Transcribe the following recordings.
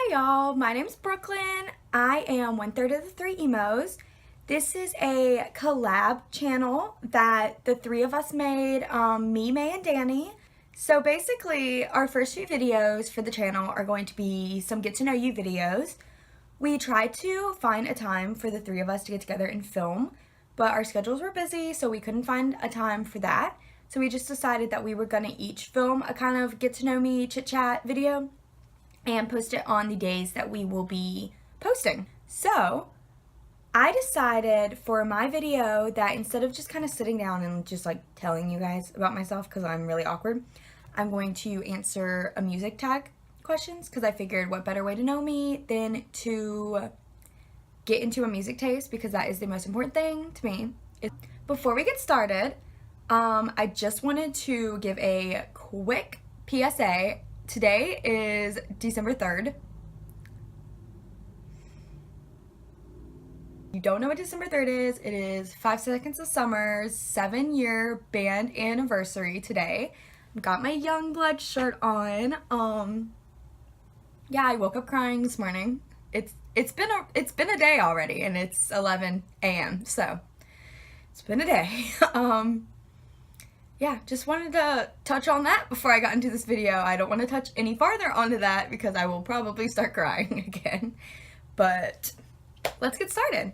Hey y'all, my name's Brooklyn. I am 1/3 of the three Emos. This is a collab channel that the three of us made, me, Mae, and Danny. So basically, our first few videos for the channel are going to be some get to know you videos. We tried to find a time for the three of us to get together and film, but our schedules were busy, so we couldn't find a time for that. So we just decided that we were gonna each film a kind of get to know me chit chat video and post it on the days that we will be posting. So I decided for my video that instead of just kind of sitting down and just like telling you guys about myself because I'm really awkward, I'm going to answer a music tag questions because I figured what better way to know me than to get into a music taste, because that is the most important thing to me. Before we get started, I just wanted to give a quick PSA. Today is December 3rd. You don't know what December 3rd is, it is 5 Seconds of Summer's 7-year band anniversary today. I've got my Youngblood shirt on. Yeah, I woke up crying this morning. It's been a day already, and it's 11 a.m. so it's been a day. Yeah, just wanted to touch on that before I got into this video. I don't want to touch any farther onto that because I will probably start crying again. But let's get started.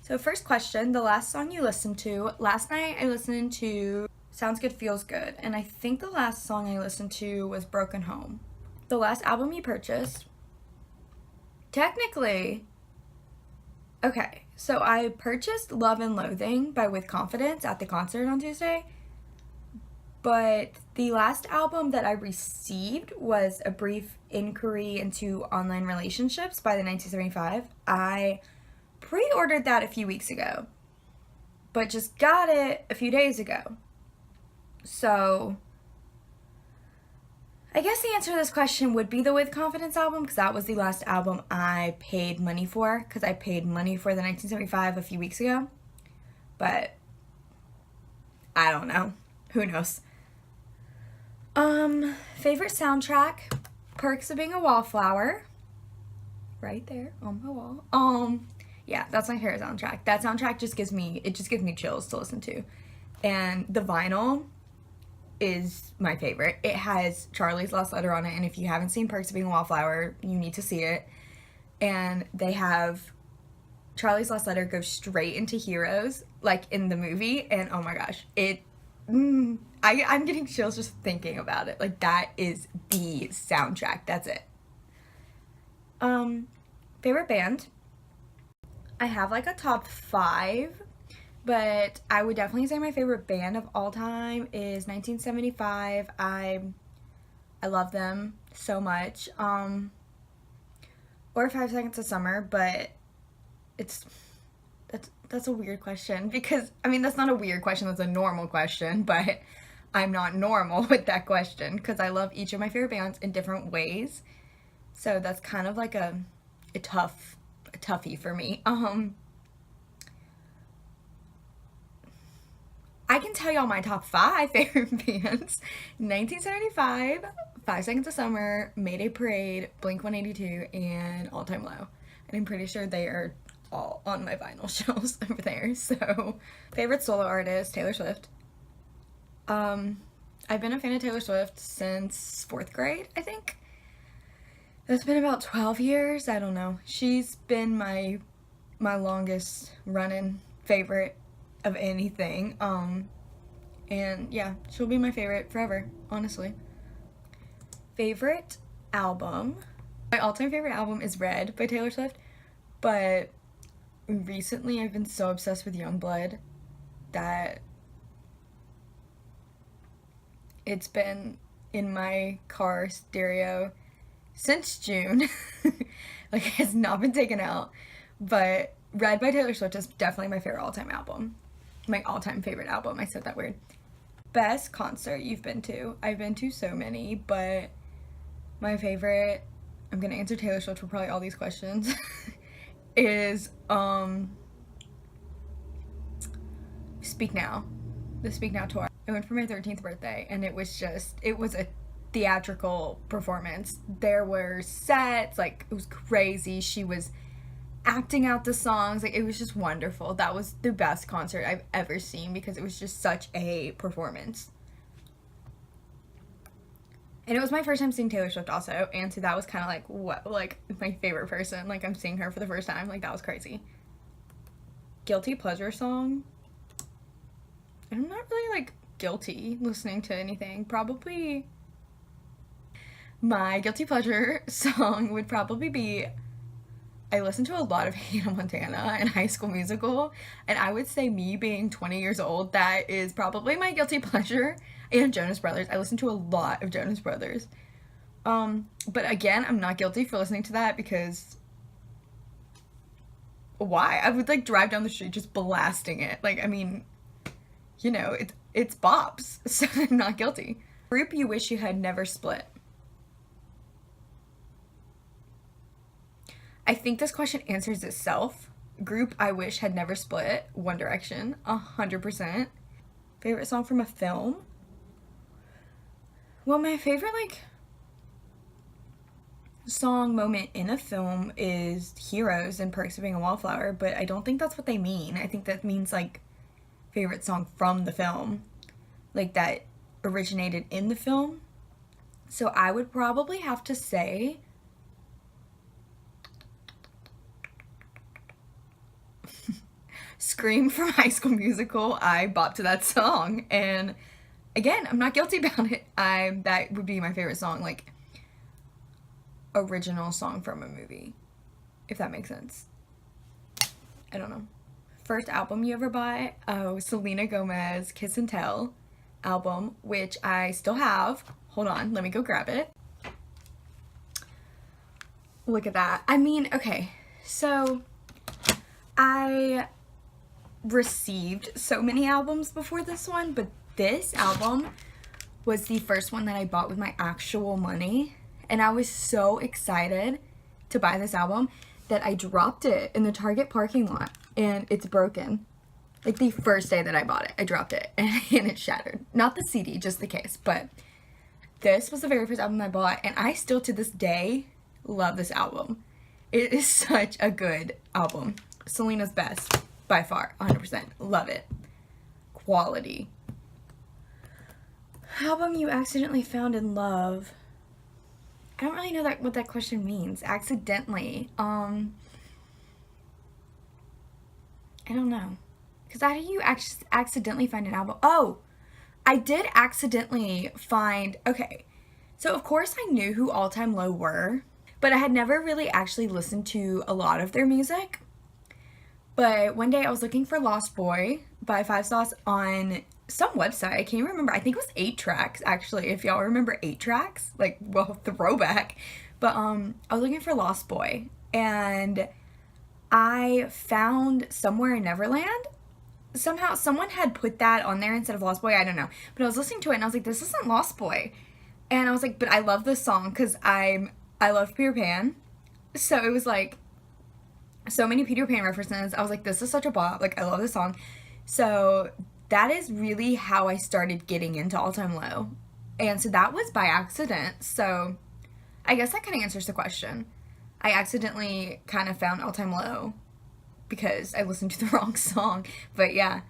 So first question, the last song you listened to. Last night I listened to Sounds Good Feels Good, and I think the last song I listened to was Broken Home. The last album you purchased. Technically, okay, so I purchased Love and Loathing by With Confidence at the concert on Tuesday. But the last album that I received was A Brief Inquiry into Online Relationships by the 1975. I pre-ordered that a few weeks ago, but just got it a few days ago. So I guess the answer to this question would be the With Confidence album, because that was the last album I paid money for, because I paid money for the 1975 a few weeks ago. But I don't know. Who knows? Favorite soundtrack, Perks of Being a Wallflower, right there on my wall. Yeah, that's my favorite soundtrack. That soundtrack just gives me chills to listen to. And the vinyl is my favorite. It has Charlie's Last Letter on it, and if you haven't seen Perks of Being a Wallflower, you need to see it. And they have Charlie's Last Letter go straight into Heroes, like in the movie, and oh my gosh, I'm getting chills just thinking about it. Like, that is the soundtrack. That's it. Favorite band? I have like a top 5, but I would definitely say my favorite band of all time is 1975. I love them so much. Or 5 Seconds of Summer, but that's a weird question, because I mean, that's not a weird question, that's a normal question, but I'm not normal with that question because I love each of my favorite bands in different ways. So that's kind of like a toughie for me. I can tell y'all my top 5 favorite bands. 1975, 5 Seconds of Summer, Mayday Parade, Blink-182, and All Time Low. And I'm pretty sure they are all on my vinyl shelves over there. So, favorite solo artist, Taylor Swift. I've been a fan of Taylor Swift since 4th grade, I think. That's been about 12 years, I don't know. She's been my longest running favorite of anything. And yeah, she'll be my favorite forever, honestly. Favorite album. My all-time favorite album is Red by Taylor Swift, but recently I've been so obsessed with Youngblood that it's been in my car stereo since June. Like, it has not been taken out. But Red by Taylor Swift is definitely my favorite all-time album. My all-time favorite album. I said that weird. Best concert you've been to? I've been to so many, but my favorite, I'm gonna answer Taylor Swift for probably all these questions, is Speak Now. The Speak Now tour. I went for my 13th birthday, and it was theatrical performance. There were sets, like, it was crazy. She was acting out the songs, like, it was just wonderful. That was the best concert I've ever seen because it was just such a performance. And it was my first time seeing Taylor Swift also, and so that was kind of like, what, like, my favorite person. Like, I'm seeing her for the first time. Like, that was crazy. Guilty pleasure song? I'm not really, like, guilty listening to anything. Probably my guilty pleasure song would probably be, I listened to a lot of Hannah Montana and High School Musical, and I would say me being 20 years old, that is probably my guilty pleasure. And Jonas Brothers. I listen to a lot of Jonas Brothers. But again, I'm not guilty for listening to that because why? I would like drive down the street just blasting it. Like, I mean, you know, it's bops, so I'm not guilty. Group you wish you had never split. I think this question answers itself. Group I wish had never split. One Direction, 100%. Favorite song from a film? Well, my favorite, like, song moment in a film is Heroes and Perks of Being a Wallflower, but I don't think that's what they mean. I think that means, like, favorite song from the film, like, that originated in the film. So I would probably have to say Scream from High School Musical. I bopped to that song, and again, I'm not guilty about it. That would be my favorite song, like, original song from a movie, if that makes sense. I don't know. First album you ever bought? Oh, Selena Gomez Kiss and Tell album, which I still have. Hold on, let me go grab it. Look at that. I mean, okay, so I received so many albums before this one, but this album was the first one that I bought with my actual money, and I was so excited to buy this album that I dropped it in the Target parking lot, and it's broken. Like, the first day that I bought it, I dropped it, and it shattered. Not the CD, just the case, but this was the very first album I bought, and I still, to this day, love this album. It is such a good album. Selena's best, by far, 100%. Love it. Quality. Album you accidentally found in love. I don't really know what that question means. Accidentally. I don't know. Because how do you accidentally find an album? Oh, I did accidentally find, okay. So of course I knew who All Time Low were, but I had never really actually listened to a lot of their music. But one day I was looking for Lost Boy by Five Sauce on some website. I can't remember. I think it was 8 Tracks, actually, if y'all remember 8 Tracks. Like, well, throwback. But I was looking for Lost Boy, and I found Somewhere in Neverland. Somehow someone had put that on there instead of Lost Boy. I don't know. But I was listening to it, and I was like, this isn't Lost Boy. And I was like, but I love this song because I love Peter Pan. So it was like so many Peter Pan references. I was like, this is such a bop. Like, I love this song. So that is really how I started getting into All Time Low. And so that was by accident. So I guess that kind of answers the question. I accidentally kind of found All Time Low because I listened to the wrong song. But yeah,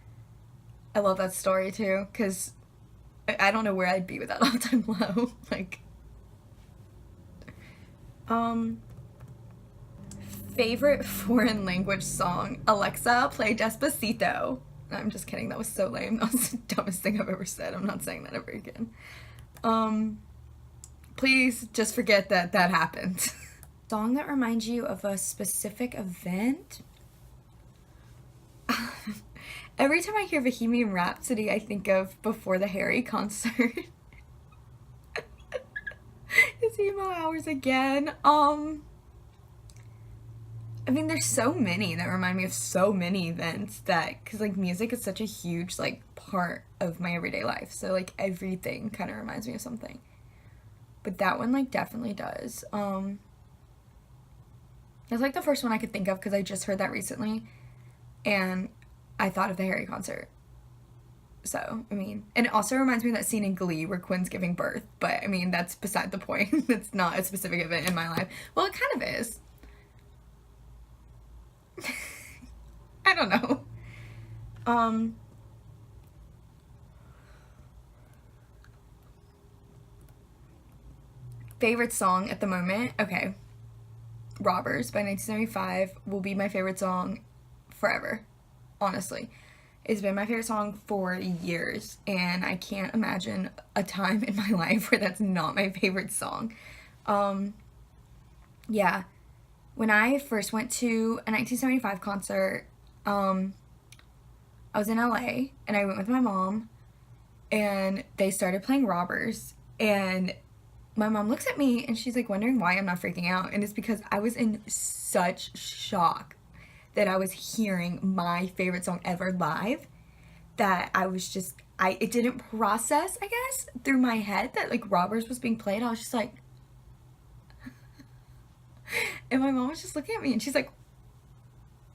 I love that story too, because I don't know where I'd be without All Time Low. Like, favorite foreign language song? Alexa, play Despacito. I'm just kidding, that was so lame. That was the dumbest thing I've ever said. I'm not saying that ever again. Please just forget that happened. Song that reminds you of a specific event? Every time I hear Bohemian Rhapsody, I think of Before the Harry concert. It's emo hours again. I mean, there's so many that remind me of so many events that, because, like, music is such a huge, like, part of my everyday life. So, like, everything kind of reminds me of something. But that one, like, definitely does. That's, like, the first one I could think of because I just heard that recently. And I thought of the Harry concert. So, I mean, and it also reminds me of that scene in Glee where Quinn's giving birth, but I mean, that's beside the point. It's not a specific event in my life. Well, it kind of is. I don't know. Favorite song at the moment? Okay. Robbers by 1975 will be my favorite song forever. Honestly. It's been my favorite song for years, and I can't imagine a time in my life where that's not my favorite song. Yeah. When I first went to a 1975 concert, I was in LA, and I went with my mom, and they started playing Robbers, and my mom looks at me, and she's like wondering why I'm not freaking out, and it's because I was in such shock that I was hearing my favorite song ever live, that I was just, it didn't process, I guess, through my head that, like, Robbers was being played. I was just like, and my mom was just looking at me, and she's like,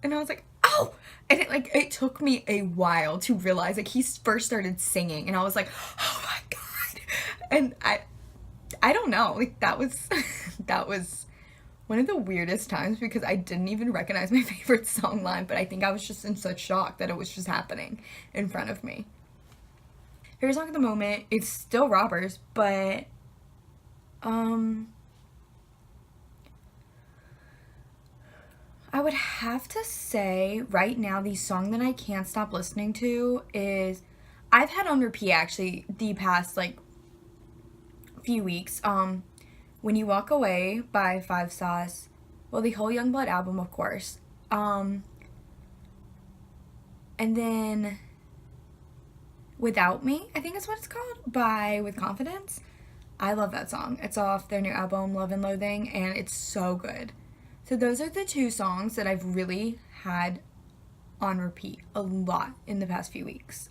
and I was like, oh, and it took me a while to realize, like, he first started singing, and I was like, oh my God, and I don't know, like, that was, that was one of the weirdest times because I didn't even recognize my favorite song line, but I think I was just in such shock that it was just happening in front of me. Favorite song at the moment, it's still Robbers, but, I would have to say right now the song that I can't stop listening to is, I've had on repeat actually the past, like, few weeks, When You Walk Away by Five Sauce. Well, the whole Youngblood album, of course. And then Without Me, I think is what it's called, by With Confidence. I love that song. It's off their new album, Love and Loathing, and it's so good. So those are the two songs that I've really had on repeat a lot in the past few weeks.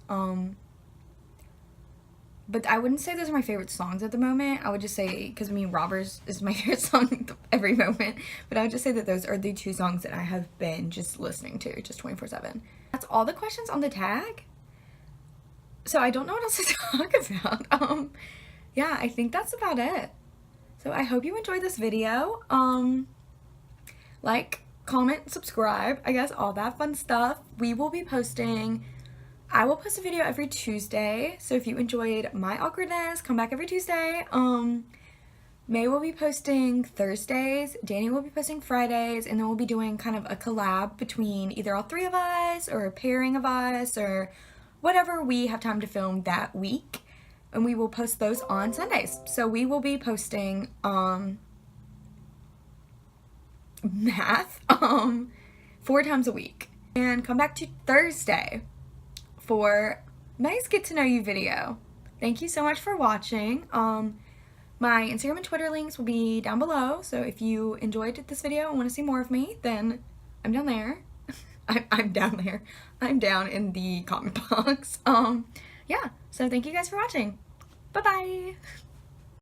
But I wouldn't say those are my favorite songs at the moment. I would just say, because I mean, Robbers is my favorite song every moment. But I would just say that those are the two songs that I have been just listening to, just 24/7. That's all the questions on the tag. So I don't know what else to talk about. Yeah, I think that's about it. So I hope you enjoyed this video. Like, comment, subscribe, I guess all that fun stuff. I will post a video every Tuesday, so if you enjoyed my awkwardness, come back every Tuesday. Mae will be posting Thursdays, Dani will be posting Fridays, and then we'll be doing kind of a collab between either all three of us, or a pairing of us, or whatever we have time to film that week. And we will post those on Sundays. So we will be posting, math, 4 times a week. And come back to Thursday for Mae's Get to Know You video. Thank you so much for watching. My Instagram and Twitter links will be down below, so if you enjoyed this video and want to see more of me, then I'm down there. I'm down there. I'm down in the comment box. Yeah, so thank you guys for watching. Bye-bye!